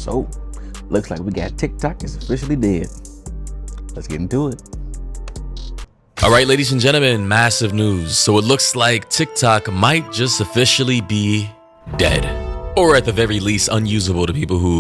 So, looks like we got TikTok is officially dead. Let's get into it. All right, ladies and gentlemen, massive news. So it looks like TikTok might just officially be dead. Or at the very least, unusable to people who,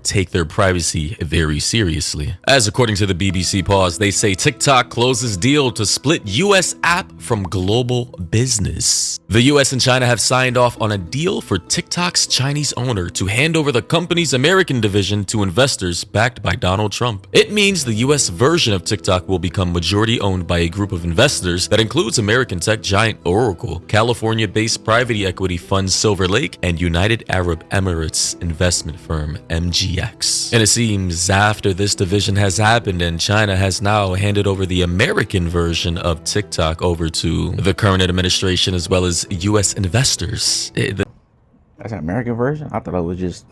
take their privacy very seriously. As according to the BBC Pause, they say TikTok closes deal to split US app from global business. The US and China have signed off on a deal for TikTok's Chinese owner to hand over the company's American division to investors backed by Donald Trump. It means the US version of TikTok will become majority owned by a group of investors that includes American tech giant Oracle, California-based private equity fund Silver Lake, and United Arab Emirates investment firm MGX. And it seems after this division has happened and China has now handed over the American version of TikTok over to the current administration as well as US investors. That's an American version? I thought it was just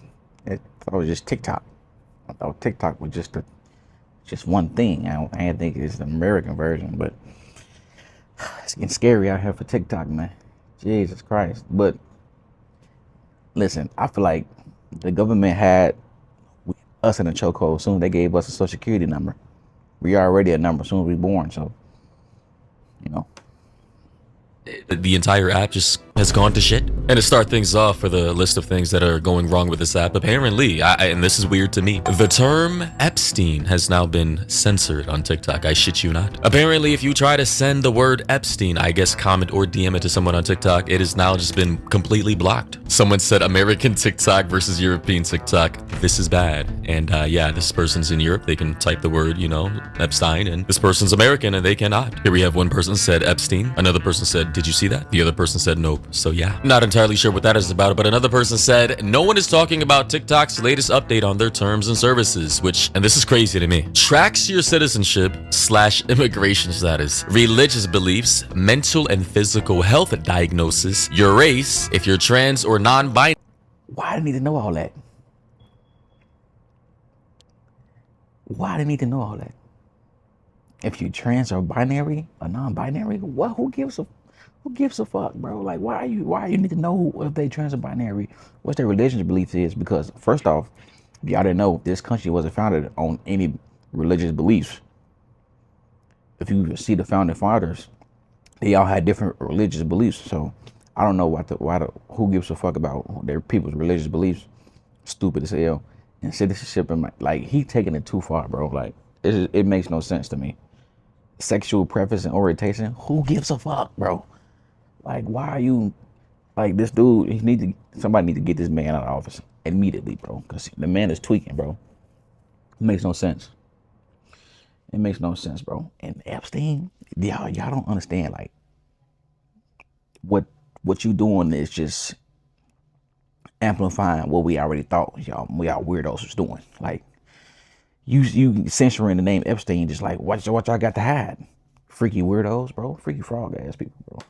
TikTok. I thought TikTok was just one thing. I didn't think it's the American version, but it's getting scary out here for TikTok, man. Jesus Christ. But listen, I feel like the government had us in a chokehold soon as they gave us a social security number. We are already a number as soon as we're born, so, The entire app just has gone to shit. And to start things off for the list of things that are going wrong with this app, apparently, and this is weird to me, the term Epstein has now been censored on TikTok. I shit you not. Apparently, if you try to send the word Epstein, I guess comment or DM it to someone on TikTok, it has now just been completely blocked. Someone said American TikTok versus European TikTok. This is bad. And this person's in Europe. They can type the word, Epstein, and this person's American and they cannot. Here we have one person said Epstein. Another person said, did you see that? The other person said nope. So yeah, not entirely sure what that is about, but another person said no one is talking about TikTok's latest update on their terms and services, which, and this is crazy to me, tracks your citizenship/immigration status, religious beliefs, mental and physical health diagnosis, your race, if you're trans or non-binary. Why do I need to know all that? Why do I need to know all that? If you trans or binary or non-binary, what? Who gives a fuck, bro? Like, why you need to know if they trans or binary, what their religious beliefs is? Because first off, if y'all didn't know, this country wasn't founded on any religious beliefs. If you see the founding fathers, they all had different religious beliefs. So I don't know who gives a fuck about their people's religious beliefs. Stupid as hell. And citizenship, like, he taking it too far, bro. Like, it makes no sense to me. Sexual preference and orientation, who gives a fuck, bro? Like, why are you, like, this dude, somebody need to get this man out of office immediately, bro. Because the man is tweaking, bro. It makes no sense. It makes no sense, bro. And Epstein, y'all don't understand, like, what you doing is just amplifying what we already thought we all weirdos was doing. Like, you censoring the name Epstein, just like, what y'all got to hide? Freaky weirdos, bro. Freaky frog ass people, bro.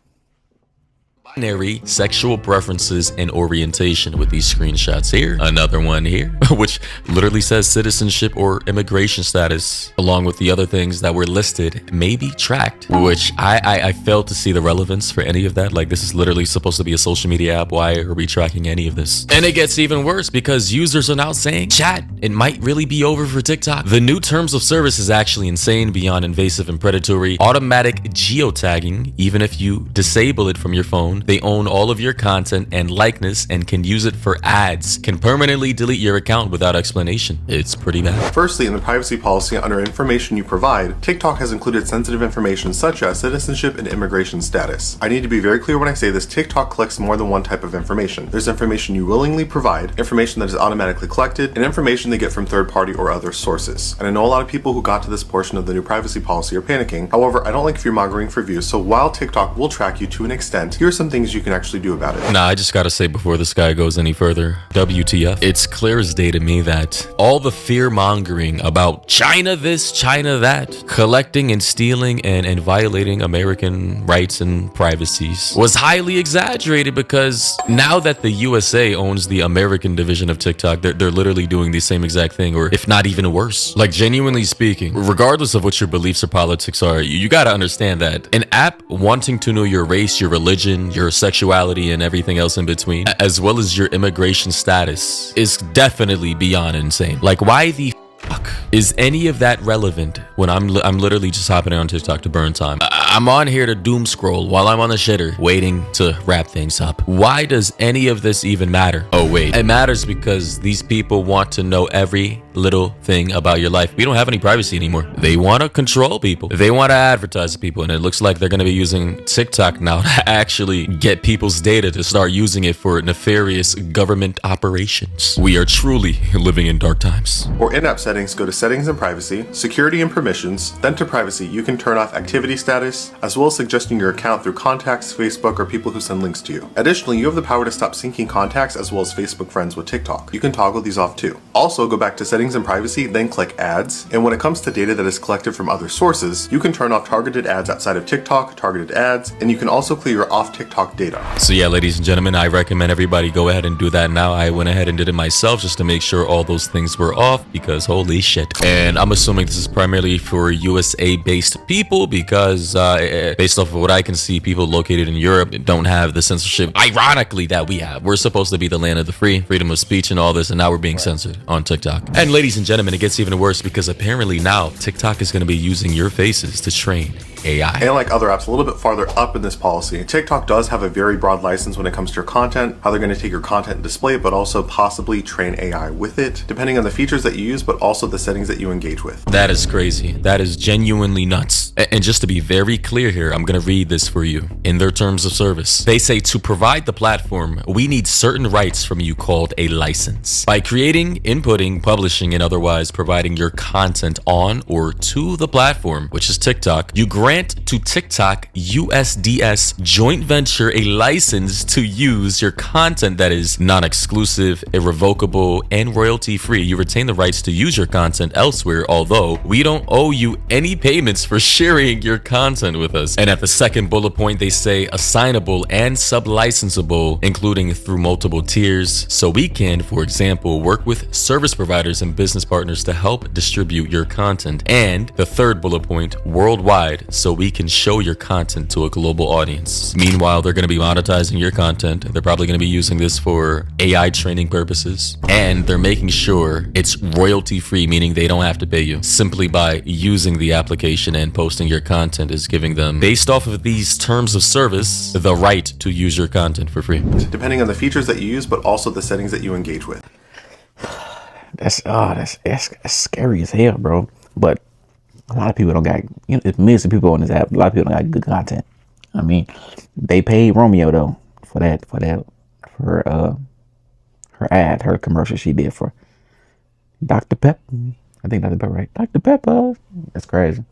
Binary sexual preferences and orientation with these screenshots here. Another one here, which literally says citizenship or immigration status, along with the other things that were listed, may be tracked, which I failed to see the relevance for any of that. Like, this is literally supposed to be a social media app. Why are we tracking any of this? And it gets even worse because users are now saying, chat, it might really be over for TikTok. The new terms of service is actually insane beyond invasive and predatory. Automatic geotagging, even if you disable it from your phone, they own all of your content and likeness and can use it for ads, can permanently delete your account without explanation. It's pretty bad. Firstly, in the privacy policy under information you provide, TikTok has included sensitive information such as citizenship and immigration status. I need to be very clear when I say this, TikTok collects more than one type of information. There's information you willingly provide, information that is automatically collected, and information they get from third party or other sources. And I know a lot of people who got to this portion of the new privacy policy are panicking. However, I don't like fear-mongering for views, so while TikTok will track you to an extent, here are some things you can actually do about it. Nah, I just gotta say before this guy goes any further, WTF. It's clear as day to me that all the fear mongering about China this, China that, collecting and stealing and violating American rights and privacies was highly exaggerated, because now that the USA owns the American division of TikTok, they're literally doing the same exact thing, or if not even worse. Like, genuinely speaking, regardless of what your beliefs or politics are, you gotta understand that an app wanting to know your race, your religion, your sexuality and everything else in between, as well as your immigration status, is definitely beyond insane. Like, why the fuck is any of that relevant when I'm literally just hopping on TikTok to burn time? I'm on here to doom scroll while I'm on the shitter waiting to wrap things up. Why does any of this even matter? Oh wait, it matters because these people want to know every little thing about your life. We don't have any privacy anymore. They want to control people. They want to advertise to people, and it looks like they're going to be using TikTok now to actually get people's data to start using it for nefarious government operations. We are truly living in dark times. For in-app settings, go to Settings and Privacy, Security and Permissions, then to Privacy. You can turn off activity status, as well as suggesting your account through contacts, Facebook, or people who send links to you. Additionally, you have the power to stop syncing contacts as well as Facebook friends with TikTok. You can toggle these off too. Also, go back to Settings and Privacy, then click Ads, and when it comes to data that is collected from other sources, you can turn off targeted ads outside of TikTok, targeted ads, and you can also clear your off TikTok data. So yeah, ladies and gentlemen, I recommend everybody go ahead and do that now. I went ahead and did it myself just to make sure all those things were off, because holy shit. And I'm assuming this is primarily for USA based people, because based off of what I can see, people located in Europe don't have the censorship, ironically, that we have. We're supposed to be the land of the free, freedom of speech and all this, and now we're being censored on TikTok. And ladies and gentlemen, it gets even worse, because apparently now TikTok is going to be using your faces to train AI. And like other apps, a little bit farther up in this policy, TikTok does have a very broad license when it comes to your content, how they're going to take your content and display it, but also possibly train AI with it, depending on the features that you use, but also the settings that you engage with. That is crazy. That is genuinely nuts. And just to be very clear here, I'm going to read this for you. In their terms of service, they say to provide the platform, we need certain rights from you called a license. By creating, inputting, publishing, and otherwise providing your content on or to the platform, which is TikTok, you grant to TikTok USDS joint venture a license to use your content that is non-exclusive, irrevocable, and royalty-free. You retain the rights to use your content elsewhere, although we don't owe you any payments for sharing your content with us. And at the second bullet point, they say assignable and sub-licensable, including through multiple tiers, so we can, for example, work with service providers and business partners to help distribute your content. And the third bullet point, worldwide, so we can show your content to a global audience. Meanwhile, they're going to be monetizing your content. They're probably going to be using this for AI training purposes, and they're making sure it's royalty free, meaning they don't have to pay you. Simply by using the application and posting your content is giving them, based off of these terms of service, the right to use your content for free. Depending on the features that you use, but also the settings that you engage with. That's scary as hell, bro. But a lot of people don't got, it's millions of people on this app. A lot of people don't got good content. I mean, they paid Romeo though for her ad, her commercial she did for Dr. Pepper. I think Dr. Pepper, right? Dr. Pepper. That's crazy.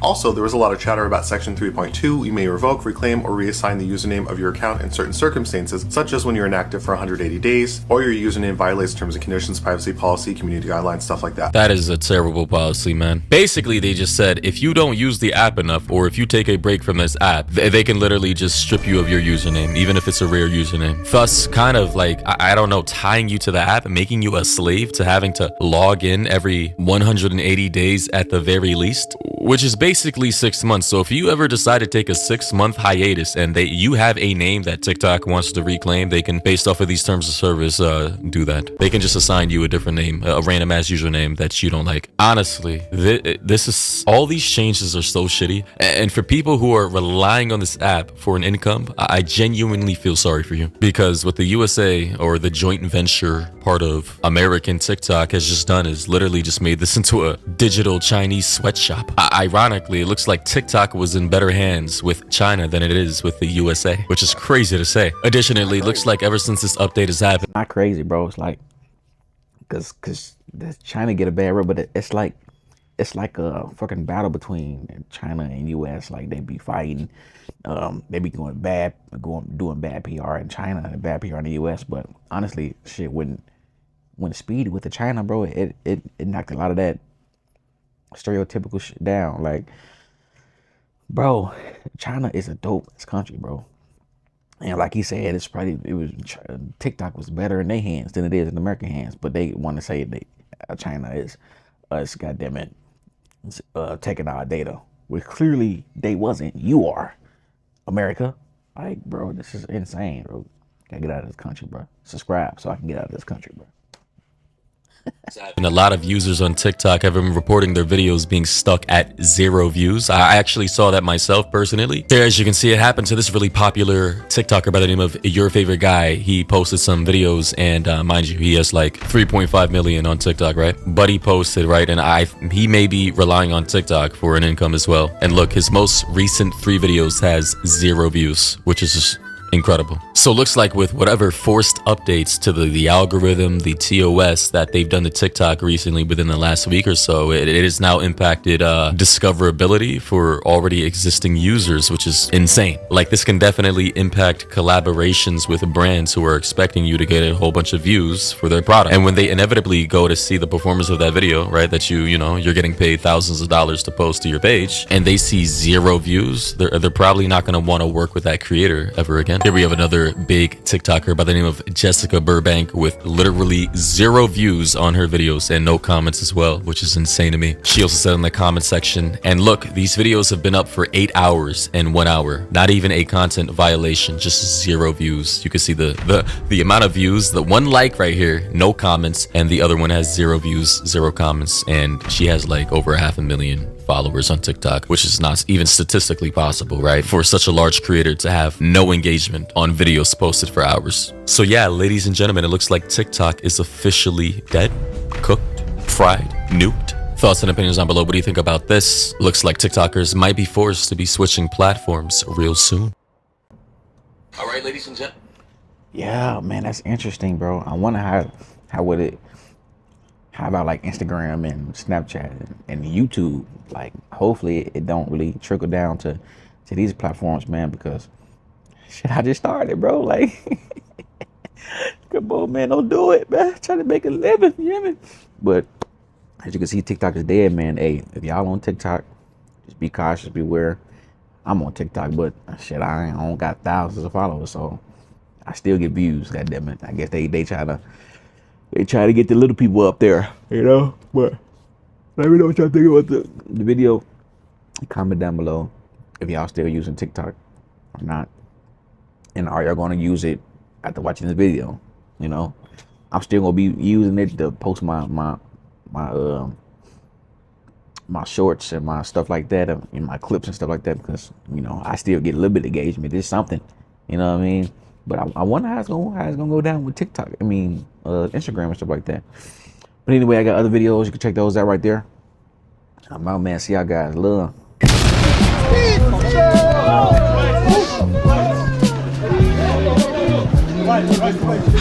Also, there was a lot of chatter about Section 3.2. You may revoke, reclaim, or reassign the username of your account in certain circumstances, such as when you're inactive for 180 days, or your username violates terms and conditions, privacy policy, community guidelines, stuff like that. That is a terrible policy, man. Basically, they just said, if you don't use the app enough, or if you take a break from this app, they can literally just strip you of your username, even if it's a rare username. Thus, kind of like, I don't know, tying you to the app and making you a slave to having to log in every 180 days at the very least, which is basically 6 months. So if you ever decide to take a 6-month hiatus and you have a name that TikTok wants to reclaim, they can, based off of these terms of service, do that. They can just assign you a different name, a random ass username that you don't like. Honestly, this is, all these changes are so shitty. And for people who are relying on this app for an income, I genuinely feel sorry for you, because what the USA or the joint venture part of American TikTok has just done is literally just made this into a digital Chinese sweatshop. Ironically, it looks like TikTok was in better hands with China than it is with the USA, which is crazy to say. Additionally, it looks like ever since this update has happened, Not crazy, bro. It's like, cause China get a bad rep, but it's like a fucking battle between China and US. Like they be fighting, they be doing bad PR in China and bad PR in the US. But honestly, shit when speed with the China, bro, it knocked a lot of that stereotypical shit down. Like, bro, China is a dope country, bro. And like he said, TikTok was better in their hands than it is in American hands. But they want to say China is us, goddamn it, taking our data, which clearly they wasn't. You are, America. Like, bro, this is insane, bro. Gotta get out of this country, bro. Subscribe so I can get out of this country, bro. And a lot of users on TikTok have been reporting their videos being stuck at 0 views. I actually saw that myself personally. There, as you can see, it happened to this really popular TikToker by the name of Your Favorite Guy. He posted some videos, and mind you, he has like 3.5 million on TikTok, right? But he posted, right? And he may be relying on TikTok for an income as well. And look, his most recent 3 videos has 0 views, which is just incredible. So it looks like with whatever forced updates to the algorithm, the TOS that they've done to TikTok recently within the last week or so, it has now impacted discoverability for already existing users, which is insane. Like, this can definitely impact collaborations with brands who are expecting you to get a whole bunch of views for their product. And when they inevitably go to see the performance of that video, right, that you're getting paid thousands of dollars to post to your page, and they see 0 views, they're probably not going to want to work with that creator ever again. Here we have another big TikToker by the name of Jessica Burbank with literally 0 views on her videos and no comments as well, which is insane to me. She also said in the comment section, and look, these videos have been up for 8 hours and 1 hour. Not even a content violation, just 0 views. You can see the amount of views, the 1 like right here, no comments, and the other one has 0 views, 0 comments, and she has like over 500,000 followers on TikTok, which is not even statistically possible, right? For such a large creator to have no engagement on videos posted for hours. So yeah, ladies and gentlemen, it looks like TikTok is officially dead, cooked, fried, nuked. Thoughts and opinions down below. What do you think about this? Looks like TikTokers might be forced to be switching platforms real soon. All right, ladies and gentlemen. Yeah, man, that's interesting, bro. I wonder how about like Instagram and Snapchat and YouTube? Like, hopefully it don't really trickle down to these platforms, man, because shit, I just started, bro. Like, come on, man, don't do it, man. Try to make a living, you hear me? But as you can see, TikTok is dead, man. Hey, if y'all on TikTok, just be cautious, beware. I'm on TikTok, but shit, I don't got thousands of followers, so I still get views. Goddamn it! I guess they try to get the little people up there, you know. But let me know what y'all think about the video. Comment down below if y'all still using TikTok or not, and are y'all going to use it after watching this video? You know, I'm still gonna be using it to post my shorts and my stuff like that, and my clips and stuff like that, because I still get a little bit of engagement. It's something, you know what I mean. But I wonder how it's gonna go down with TikTok. I mean, Instagram and stuff like that. But anyway, I got other videos. You can check those out right there. I'm out, man. See y'all guys. Love. Right.